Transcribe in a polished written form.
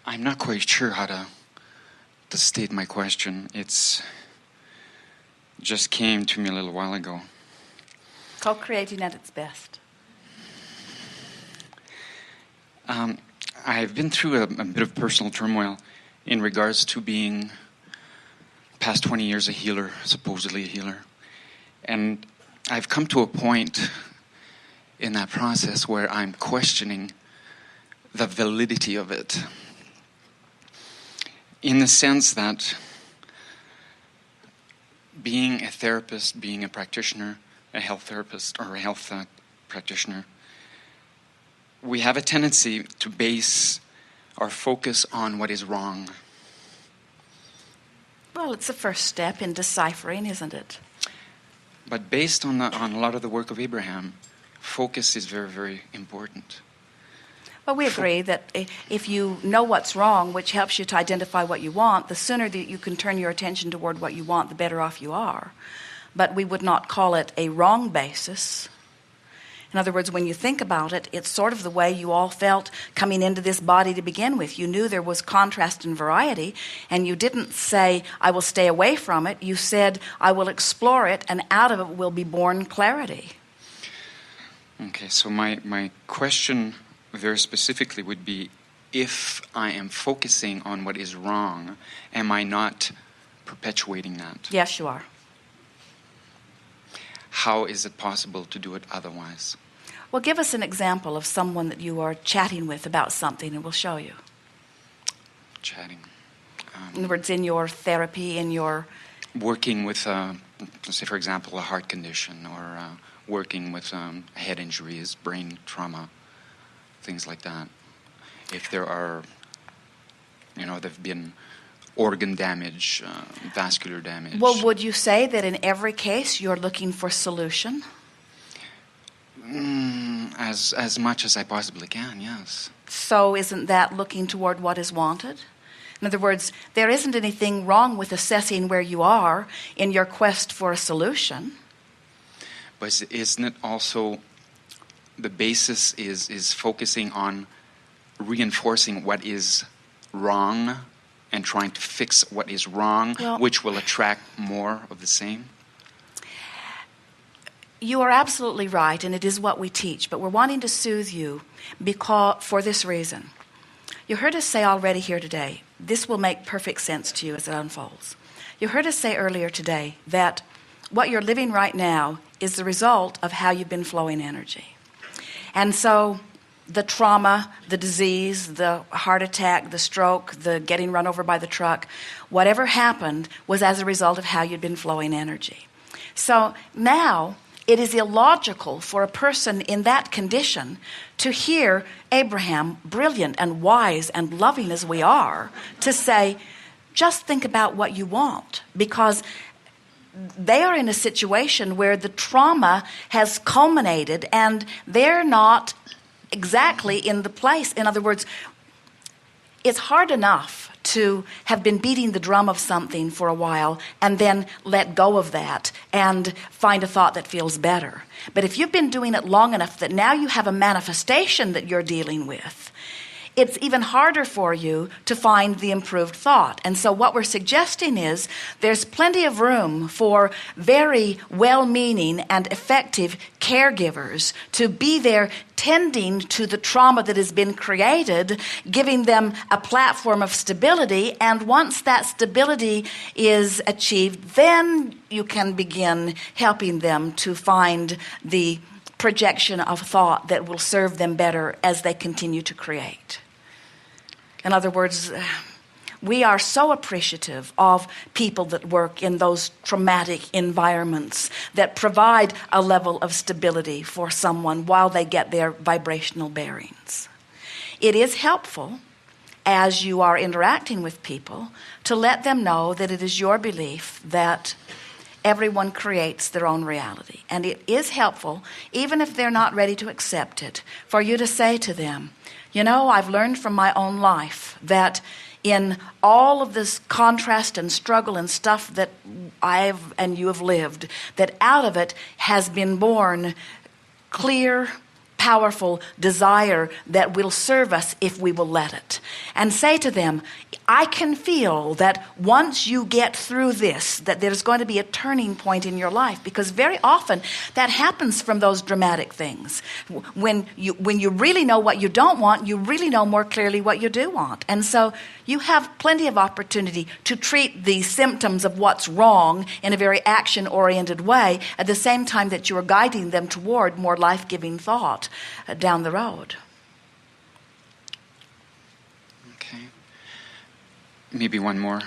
I'm not quite sure how to state my question. It's just came to me a little while ago. Co-creating at its best. I've been through a bit of personal turmoil in regards to being past 20 years a healer, supposedly a healer. And I've come to a point in that process where I'm questioning the validity of it. In the sense that being a therapist, being a practitioner, a health therapist or a health practitioner, we have a tendency to base our focus on what is wrong. Well, it's the first step in deciphering, isn't it? But based on a lot of the work of Abraham, focus is very, very important. Well, we agree that if you know what's wrong, which helps you to identify what you want, the sooner that you can turn your attention toward what you want, the better off you are. But we would not call it a wrong basis. In other words, when you think about it, it's sort of the way you all felt coming into this body to begin with. You knew there was contrast and variety, and you didn't say, I will stay away from it. You said, I will explore it, and out of it will be born clarity. Okay, so my question very specifically would be, if I am focusing on what is wrong, am I not perpetuating that? Yes, you are. How is it possible to do it otherwise? Well, give us an example of someone that you are chatting with about something, and we'll show you. Chatting. In other words, in your therapy, in your... Working with, let's say, for example, a heart condition, or working with head injuries, brain trauma, things like that. If there are, there have been organ damage, vascular damage. Well, would you say that in every case you're looking for solution? As much as I possibly can, yes. So isn't that looking toward what is wanted? In other words, there isn't anything wrong with assessing where you are in your quest for a solution. But isn't it also the basis is focusing on reinforcing what is wrong and trying to fix what is wrong, which will attract more of the same? You are absolutely right, and it is what we teach, but we're wanting to soothe you for this reason. You heard us say already here today, this will make perfect sense to you as it unfolds. You heard us say earlier today that what you're living right now is the result of how you've been flowing energy. And so the trauma, the disease, the heart attack, the stroke, the getting run over by the truck, whatever happened was as a result of how you'd been flowing energy. So now it is illogical for a person in that condition to hear Abraham, brilliant and wise and loving as we are, to say, just think about what you want, because they are in a situation where the trauma has culminated and they're not exactly in the place. In other words, it's hard enough to have been beating the drum of something for a while and then let go of that and find a thought that feels better. But if you've been doing it long enough that now you have a manifestation that you're dealing with, it's even harder for you to find the improved thought. And so what we're suggesting is there's plenty of room for very well-meaning and effective caregivers to be there tending to the trauma that has been created, giving them a platform of stability. And once that stability is achieved, then you can begin helping them to find the projection of thought that will serve them better as they continue to create. In other words, we are so appreciative of people that work in those traumatic environments that provide a level of stability for someone while they get their vibrational bearings. It is helpful, as you are interacting with people, to let them know that it is your belief that everyone creates their own reality. And it is helpful, even if they're not ready to accept it, for you to say to them, I've learned from my own life that in all of this contrast and struggle and stuff that I've and you have lived, that out of it has been born clear, powerful desire that will serve us if we will let it. And say to them, I can feel that once you get through this, that there's going to be a turning point in your life, because very often that happens from those dramatic things. When you really know what you don't want, you really know more clearly what you do want. And so you have plenty of opportunity to treat the symptoms of what's wrong in a very action-oriented way at the same time that you are guiding them toward more life-giving thought down the road. Okay. Maybe one more.